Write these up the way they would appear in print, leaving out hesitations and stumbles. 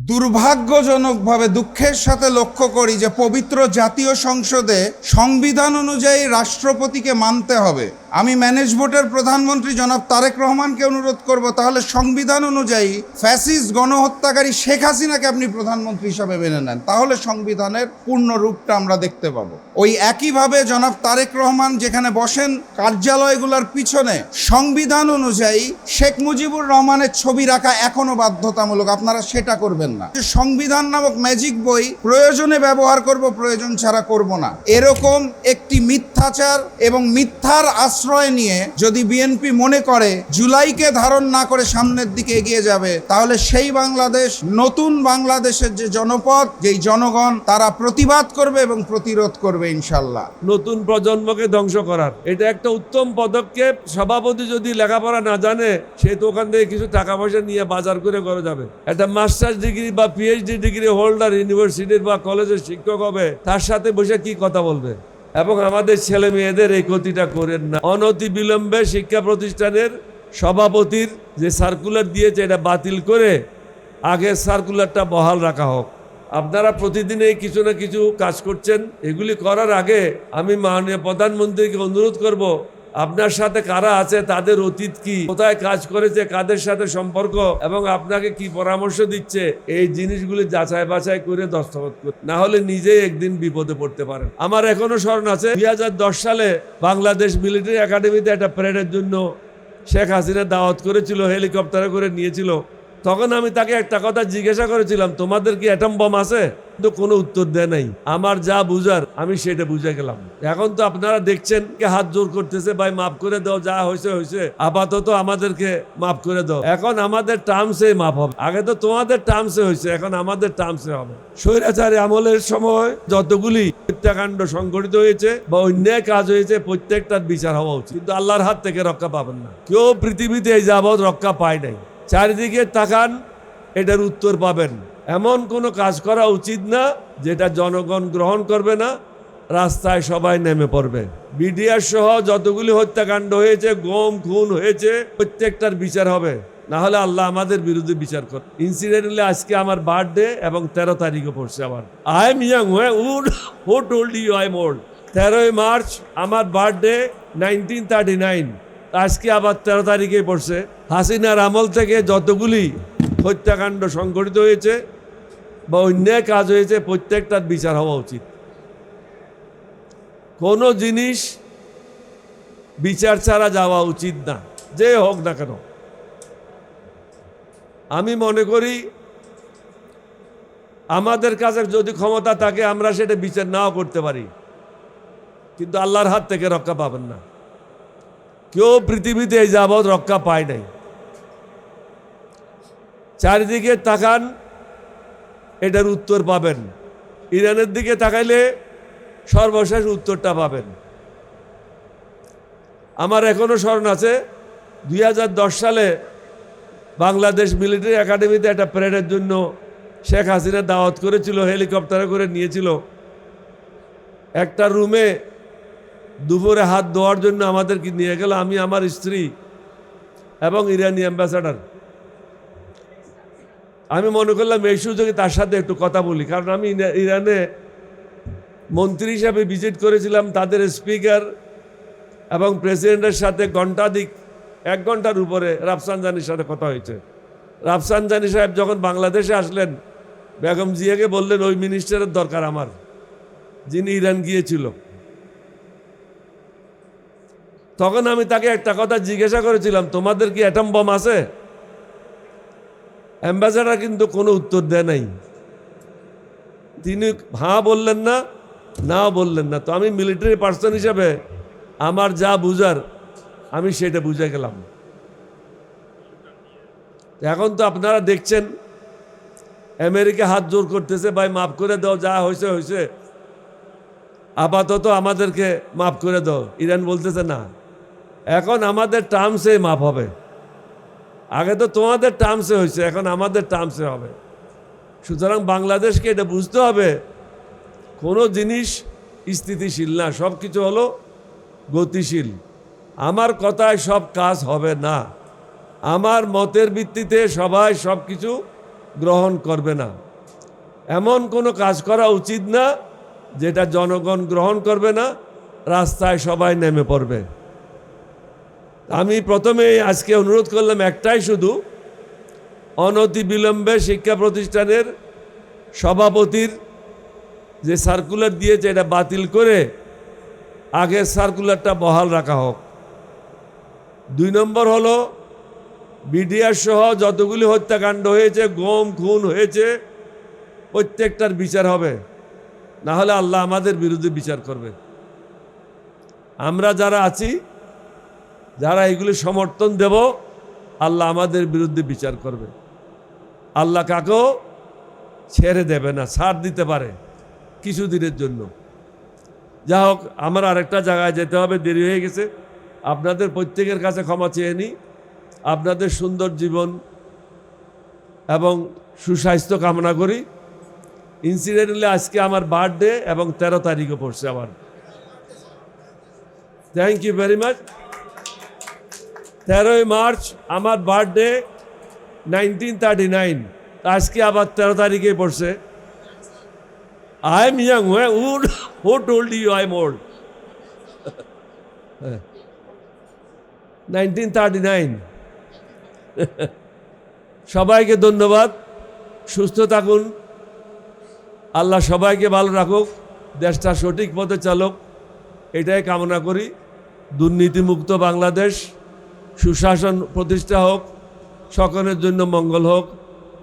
দুর্ভাগ্যজনকভাবে দুঃখের সাথে লক্ষ্য করি যে পবিত্র জাতীয় সংসদে সংবিধান অনুযায়ী রাষ্ট্রপতিকে মানতে হবে। আমি ম্যানেজ ভোটের প্রধানমন্ত্রী জনাব তারেক রহমানকে অনুরোধ করব, তাহলে সংবিধান অনুযায়ী ফ্যাসিস্ট গণহত্যাকারী শেখ হাসিনাকে আপনি প্রধানমন্ত্রী হিসাবে মেনে নেন, তাহলে সংবিধানের পূর্ণ রূপটা আমরা দেখতে পাবো। ওই একইভাবে জনাব তারেক রহমান যেখানে বসেন কার্যালয়গুলোর পিছনে, সংবিধান অনুযায়ী শেখ মুজিবুর রহমানের ছবি রাখা এখনো বাধ্যতামূলক, আপনারা সেটা করবেন না। সংবিধান নামক ম্যাজিক বই প্রয়োজনে ব্যবহার করব, প্রয়োজন ছাড়া করব না, এরকম একটি মিথ্যাচার এবং মিথ্যার আশ্রয় নিয়ে যদি বিএনপি মনে করে জুলাইকে ধারণ না করে সামনের দিকে এগিয়ে যাবে, তাহলে সেই বাংলাদেশ, নতুন বাংলাদেশের যে জনপদ, যেই জনগণ, তারা প্রতিবাদ করবে এবং প্রতিরোধ করবে ইনশাল্লাহ। নতুন প্রজন্মকে ধ্বংস করার এটা একটা উত্তম পদক্ষেপ। সভাপতি যদি লেখাপড়া না জানে, সে তো ওখান থেকে কিছু টাকা পয়সা নিয়ে বাজার করে করা যাবে। একটা মাস্টার্স ডিগ্রি বা পিএইচডি ডিগ্রি হোল্ডার ইউনিভার্সিটির বা কলেজের শিক্ষক হবে, তার সাথে বসে কি কথা বলবে? এবং আমাদের ছেলে মেয়েদের এই ক্ষতিটা করেন না। অনতি বিলম্বে শিক্ষা প্রতিষ্ঠানের সভাপতির যে সার্কুলার দিয়েছে এটা বাতিল করে আগের সার্কুলারটা বহাল রাখা হোক। আপনারা প্রতিদিন এই কিছু না কিছু কাজ করছেন, এগুলি করার আগে আমি মাননীয় প্রধানমন্ত্রীকে অনুরোধ করব, আপনার সাথে কারা আছে, তাদের অতীত কি, কোথায় কাজ করেছে, কাদের সাথে সম্পর্ক, এবং আপনাকে কি পরামর্শ দিচ্ছে, এই জিনিসগুলি যাচাই বাছাই করে দস্তখত করুন, না হলে নিজেই একদিন বিপদে পড়তে পারেন। আমার এখনো স্মরণ আছে 2010 সালে বাংলাদেশ মিলিটারি একাডেমিতে একটা প্যারেডের জন্য শেখ হাসিনা দাওয়াত করেছিল, হেলিকপ্টারে করে নিয়েছিল। তখন আমি তাকে একটা কথা জিজ্ঞাসা করেছিলাম, তোমাদের কি অ্যাটম বম আছে? কিন্তু কোনো উত্তর দেয় নাই। আমার যা বুঝার আমি সেটা বুঝে গেলাম। এখন তো আপনারা দেখছেন কে হাত জোর করতেছে, ভাই মাফ করে দাও, যা হয়েছে হয়েছে, আপাতত আমাদেরকে মাফ করে দাও। এখন আমাদের টার্মসে মাফ হবে, আগে তো তোমাদের টার্মসে হয়েছে, এখন আমাদের টার্মসে হবে। স্বৈরাচারী আমলের সময় যতগুলি হত্যাকাণ্ড সংঘটিত হয়েছে বা অন্যায় কাজ হয়েছে, প্রত্যেকটার বিচার হওয়া উচিত, কিন্তু আল্লাহর হাত থেকে রক্ষা পাবেন না। কেউ পৃথিবীতে এই যাবৎ রক্ষা পায় নাই। চারিদিকে তাকান, এটার উত্তর পাবেন। এমন কোনো কাজ করা উচিত না যেটা জনগণ গ্রহণ করবে না, রাস্তায় সবাই নেমে পড়বে। বিডিআর সহ যতগুলি হত্যাকাণ্ড হয়েছে, গম খুন হয়েছে, প্রত্যেকটার বিচার হবে, না হলে আল্লাহ আমাদের বিরুদ্ধে বিচার করে। ইনসিডেন্টালি আজকে আমার বার্থডে এবং 13 তারিখে পড়ছে আমার। I am young, who told you I am old? 13 March আমার বার্থডে 1939, আজকে আবার 13 তারিখে পড়ছে। হাসিনার আমল থেকে যতগুলি হত্যাকাণ্ড সংঘটিত হয়েছে বা অন্যায় কাজ হয়েছে, প্রত্যেকটার বিচার হওয়া উচিত। কোনো জিনিস বিচার ছাড়া যাওয়া উচিত না, যে হোক না কেন। আমি মনে করি আমাদের কাছে যদি ক্ষমতা থাকে, আমরা সেটা বিচার নাও করতে পারি, কিন্তু আল্লাহর হাত থেকে রক্ষা পাবেন না। কেউ পৃথিবীতে এই যাবৎ রক্ষা পায় নাই। চারিদিকে তাকান, এটার উত্তর পাবেন। ইরানের দিকে তাকাইলে সর্বশেষ উত্তরটা পাবেন। আমার এখনো স্মরণ আছে 2010 সালে বাংলাদেশ মিলিটারি একাডেমিতে একটা প্যারেডের জন্য শেখ হাসিনা দাওয়াত করেছিল, হেলিকপ্টারে করে নিয়েছিল। একটা রুমে দুপুরে হাত ধোয়ার জন্য আমাদেরকে নিয়ে গেল, আমি, আমার স্ত্রী এবং ইরানি অ্যাম্বাসাডার। আমি মনে করলাম এই সুযোগে তার সাথে একটু কথা বলি, কারণ আমি ইরানে মন্ত্রী হিসাবে ভিজিট করেছিলাম। তাদের স্পিকার এবং প্রেসিডেন্টের সাথে ঘণ্টাধিক, 1 ঘন্টার উপরে রাফসানজানির সাথে কথা হয়েছে। রাফসানজানি সাহেব যখন বাংলাদেশে আসলেন, বেগম জিয়াকে বললেন ওই মিনিস্টারের দরকার আমার, যিনি ইরান গিয়েছিল। তখন আমি তাকে একটা কথা জিজ্ঞাসা করেছিলাম, তোমাদের কি অ্যাটম বম আছে? অ্যাম্বাসাডার কিন্তু কোনো উত্তর দেয় নাই। তিনি হ্যাঁ বললেন না, না বললেন না। তো আমি মিলিটারি পার্সন হিসাবে আমার যা বুঝার আমি সেটা বুঝে গেলাম। এখন তো আপনারা দেখছেন আমেরিকা হাত জোর করতেছে, ভাই মাফ করে দাও, যা হয়েছে হয়েছে, আপাতত আমাদেরকে মাফ করে দাও। ইরান বলতেছে না, এখন আমাদের টার্মসে মাফ হবে। আগে তো তোমাদের টার্মসে হয়েছে, এখন আমাদের টার্মসে হবে। সুতরাং বাংলাদেশকে এটা বুঝতে হবে, কোনো জিনিস স্থিতিশীল না, সব কিছু হলো গতিশীল। আমার কথায় সব কাজ হবে না, আমার মতের ভিত্তিতে সবাই সব কিছু গ্রহণ করবে না। এমন কোনো কাজ করা উচিত না যেটা জনগণ গ্রহণ করবে না, রাস্তায় সবাই নেমে পড়বে। আমি প্রথমে আজকে অনুরোধ করলাম একটাই শুধু, অনতি বিলম্বে শিক্ষা প্রতিষ্ঠানের সভাপতির যে সার্কুলার দিয়েছে এটা বাতিল করে আগের সার্কুলারটা বহাল রাখা হোক। 2 নম্বর হলো বিডিআর সহ যতগুলি হত্যাকাণ্ড হয়েছে, গম খুন হয়েছে, প্রত্যেকটার বিচার হবে, না হলে আল্লাহ আমাদের বিরুদ্ধে বিচার করবে। আমরা যারা আছি, যারা এগুলি সমর্থন দেব, আল্লাহ আমাদের বিরুদ্ধে বিচার করবে। আল্লাহ কাকেও ছেড়ে দেবে না, ছাড় দিতে পারে কিছুদিনের জন্য। যা হোক, আমার আরেকটা জায়গায় যেতে হবে, দেরি হয়ে গেছে। আপনাদের প্রত্যেকের কাছে ক্ষমা চেয়ে নিই। আপনাদের সুন্দর জীবন এবং সুস্বাস্থ্য কামনা করি। ইনসিডেন্টালি আজকে আমার বার্থডে এবং 13 তারিখে পড়ছে আমার। Thank you very much. 13ই মার্চ আমার বার্থডে, 1939। আজকে আবার 13 তারিখে পড়ছে। I am young. Who told you I am old? 1939। সবাইকে ধন্যবাদ। সুস্থ থাকুন। আল্লাহ সবাইকে ভালো রাখুক, দেশটা সঠিক পথে চালক, এটাই কামনা করি। দুর্নীতিমুক্ত বাংলাদেশ, সুশাসন প্রতিষ্ঠা হোক, সকলের জন্য মঙ্গল হোক।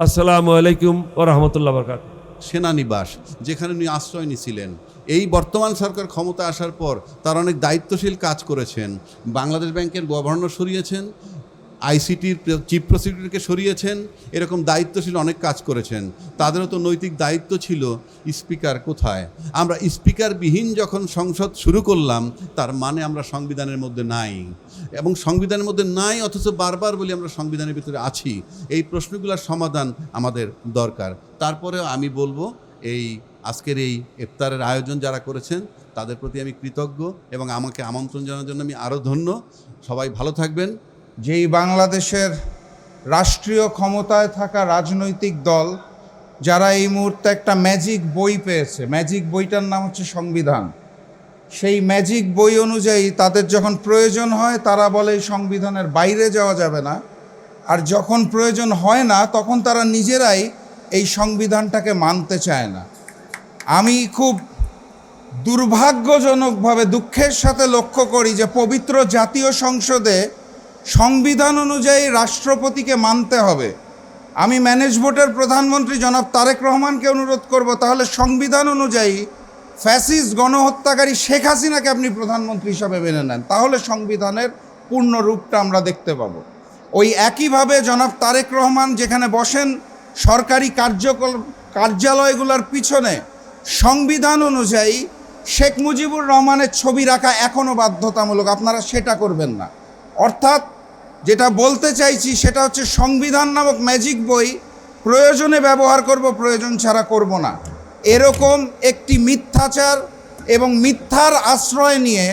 আসসালামু আলাইকুম ওয়া রাহমাতুল্লাহি ওয়া বারাকাতুহু। সেনানিবাস, যেখানে উনি আশ্রয় নিয়েছিলেন, এই বর্তমান সরকার ক্ষমতা আসার পর তার অনেক দায়িত্বশীল কাজ করেছেন। বাংলাদেশ ব্যাংকের গভর্নর সরিয়েছেন, আইসিটির চিফ প্রসিকিউটরকে সরিয়েছেন, এরকম দায়িত্বশীল অনেক কাজ করেছেন। তাদেরও তো নৈতিক দায়িত্ব ছিল। স্পিকার কোথায়? আমরা স্পিকারবিহীন যখন সংসদ শুরু করলাম, তার মানে আমরা সংবিধানের মধ্যে নাই, এবং সংবিধানের মধ্যে নাই অথচ বারবার বলি আমরা সংবিধানের ভিতরে আছি। এই প্রশ্নগুলোর সমাধান আমাদের দরকার। তারপরেও আমি বলবো, এই আজকের এই ইফতারের আয়োজন যারা করেছেন তাদের প্রতি আমি কৃতজ্ঞ, এবং আমাকে আমন্ত্রণ জানানোর জন্য আমি আরও ধন্য। সবাই ভালো থাকবেন। যেই বাংলাদেশের রাষ্ট্রীয় ক্ষমতায় থাকা রাজনৈতিক দল যারা এই মুহূর্তে একটা ম্যাজিক বই পেয়েছে, ম্যাজিক বইটার নাম হচ্ছে সংবিধান, সেই ম্যাজিক বই অনুযায়ী তাদের যখন প্রয়োজন হয় তারা বলে এই সংবিধানের বাইরে যাওয়া যাবে না, আর যখন প্রয়োজন হয় না তখন তারা নিজেরাই এই সংবিধানটাকে মানতে চায় না। আমি খুব দুর্ভাগ্যজনকভাবে দুঃখের সাথে লক্ষ্য করি যে পবিত্র জাতীয় সংসদে সংবিধান অনুযায়ী রাষ্ট্রপতিকে মানতে হবে। আমি ম্যানেজ বোর্ডের প্রধানমন্ত্রী জনাব তারেক রহমানকে অনুরোধ করব, তাহলে সংবিধান অনুযায়ী ফ্যাসিস্ট গণহত্যাকারী শেখ হাসিনাকে আপনি প্রধানমন্ত্রী হিসাবে মেনে নেন, তাহলে সংবিধানের পূর্ণ রূপটা আমরা দেখতে পাব। ওই একইভাবে জনাব তারেক রহমান যেখানে বসেন সরকারি কার্যালয়গুলোর পিছনে, সংবিধান অনুযায়ী শেখ মুজিবুর রহমানের ছবি রাখা এখনও বাধ্যতামূলক, আপনারা সেটা করবেন না। অর্থাৎ যেটা বলতে চাইছি সেটা হচ্ছে সংবিধান নামক ম্যাজিক বই প্রয়োজনে ব্যবহার করব, প্রয়োজন ছাড়া করব না। এরকম একটি মিথ্যাচার এবং মিথ্যার আশ্রয় নিয়ে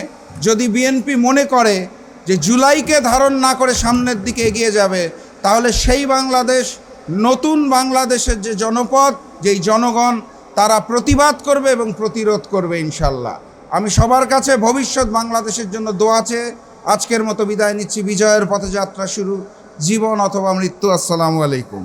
যদি বিএনপি মনে করে যে জুলাইকে ধারণ না করে সামনের দিকে এগিয়ে যাবে, তাহলে সেই বাংলাদেশ, নতুন বাংলাদেশের যে জনপদ, যেই জনগণ, তারা প্রতিবাদ করবে এবং প্রতিরোধ করবে ইনশাল্লাহ। আমি সবার কাছে ভবিষ্যৎ বাংলাদেশের জন্য দোয়া চেয়ে আজকের মতো বিদায় নিচ্ছি। বিজয়ের পথে যাত্রা শুরু, জীবন অথবা মৃত্যু। আসসালামু আলাইকুম।